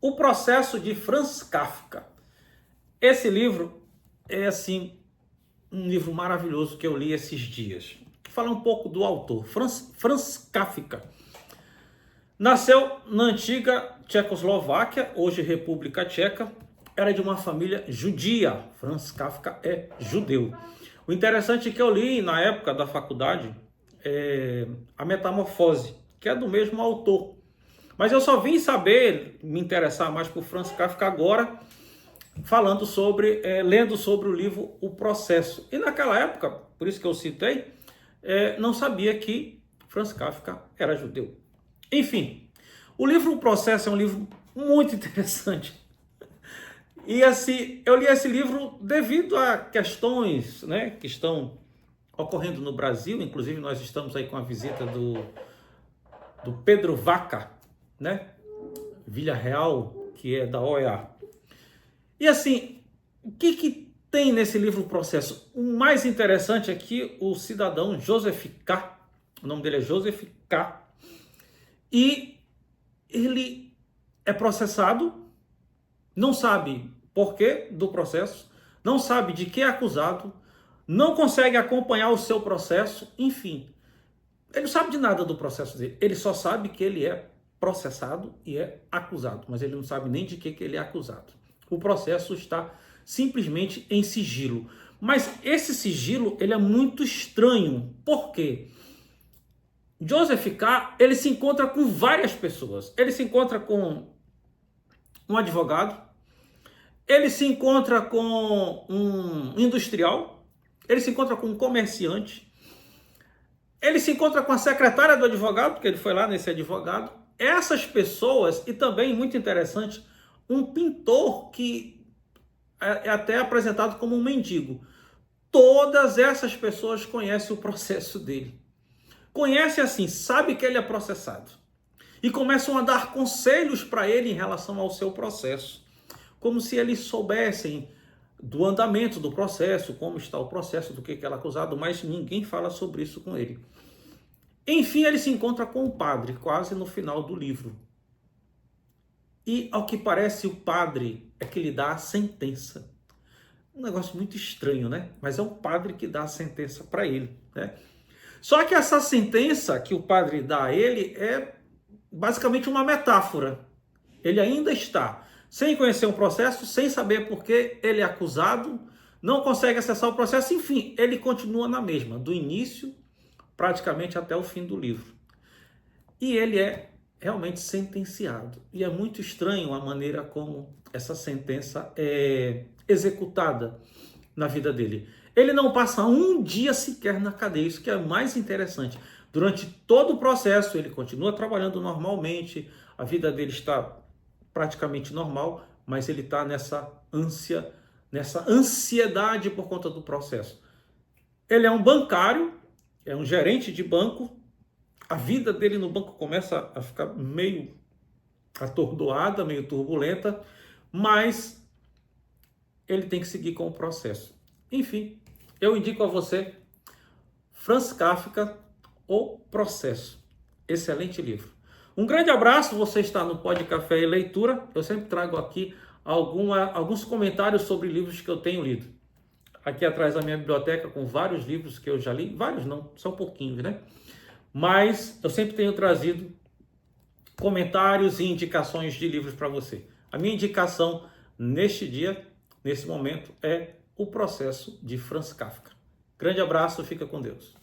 O Processo de Franz Kafka. Esse livro é assim um livro maravilhoso que eu li esses dias. Vou falar um pouco do autor, Franz Kafka. Nasceu na antiga Tchecoslováquia, hoje República Tcheca. Era de uma família judia. Franz Kafka é judeu. O interessante é que eu li na época da faculdade A Metamorfose, que é do mesmo autor. Mas eu só vim saber, me interessar mais por Franz Kafka agora, falando sobre, lendo sobre o livro O Processo. E naquela época, por isso que eu citei, não sabia que Franz Kafka era judeu. Enfim, o livro O Processo é um livro muito interessante. E assim, eu li esse livro devido a questões, né, que estão ocorrendo no Brasil. Inclusive, nós estamos aí com a visita do Pedro Vaca, né, Villarreal, que é da OEA. E assim, o que tem nesse livro O Processo? O mais interessante é que o cidadão Joseph K., o nome dele é Joseph K., e ele é processado, não sabe porquê do processo, não sabe de que é acusado, não consegue acompanhar o seu processo, enfim. Ele não sabe de nada do processo dele, ele só sabe que ele é processado e é acusado, mas ele não sabe nem de que ele é acusado. O processo está simplesmente em sigilo. Mas esse sigilo, ele é muito estranho. Por quê? Joseph K., ele se encontra com várias pessoas. Ele se encontra com um advogado, ele se encontra com um industrial, ele se encontra com um comerciante, ele se encontra com a secretária do advogado, porque ele foi lá nesse advogado. Essas pessoas, e também, muito interessante, um pintor que é até apresentado como um mendigo. Todas essas pessoas conhecem o processo dele. Conhecem assim, sabe que ele é processado. E começam a dar conselhos para ele em relação ao seu processo. Como se eles soubessem do andamento do processo, como está o processo, do que ele é acusado, mas ninguém fala sobre isso com ele. Enfim, ele se encontra com o padre, quase no final do livro. E, ao que parece, o padre é que lhe dá a sentença. Um negócio muito estranho, né? Mas é o padre que dá a sentença para ele, né? Só que essa sentença que o padre dá a ele é basicamente uma metáfora. Ele ainda está sem conhecer o processo, sem saber por que ele é acusado, não consegue acessar o processo, enfim, ele continua na mesma, do início praticamente até o fim do livro. E ele é realmente sentenciado. E é muito estranho a maneira como essa sentença é executada na vida dele. Ele não passa um dia sequer na cadeia, isso que é mais interessante. Durante todo o processo, ele continua trabalhando normalmente, a vida dele está praticamente normal, mas ele está nessa ânsia, nessa ansiedade por conta do processo. Ele é um bancário, é um gerente de banco, a vida dele no banco começa a ficar meio atordoada, meio turbulenta, mas ele tem que seguir com o processo. Enfim, eu indico a você Franz Kafka, O Processo. Excelente livro. Um grande abraço, você está no Pod Café e Leitura. Eu sempre trago aqui alguns comentários sobre livros que eu tenho lido. Aqui atrás da minha biblioteca com vários livros que eu já li. Vários não, são pouquinhos, né? Mas eu sempre tenho trazido comentários e indicações de livros para você. A minha indicação neste dia, nesse momento, é O Processo de Franz Kafka. Grande abraço, fica com Deus.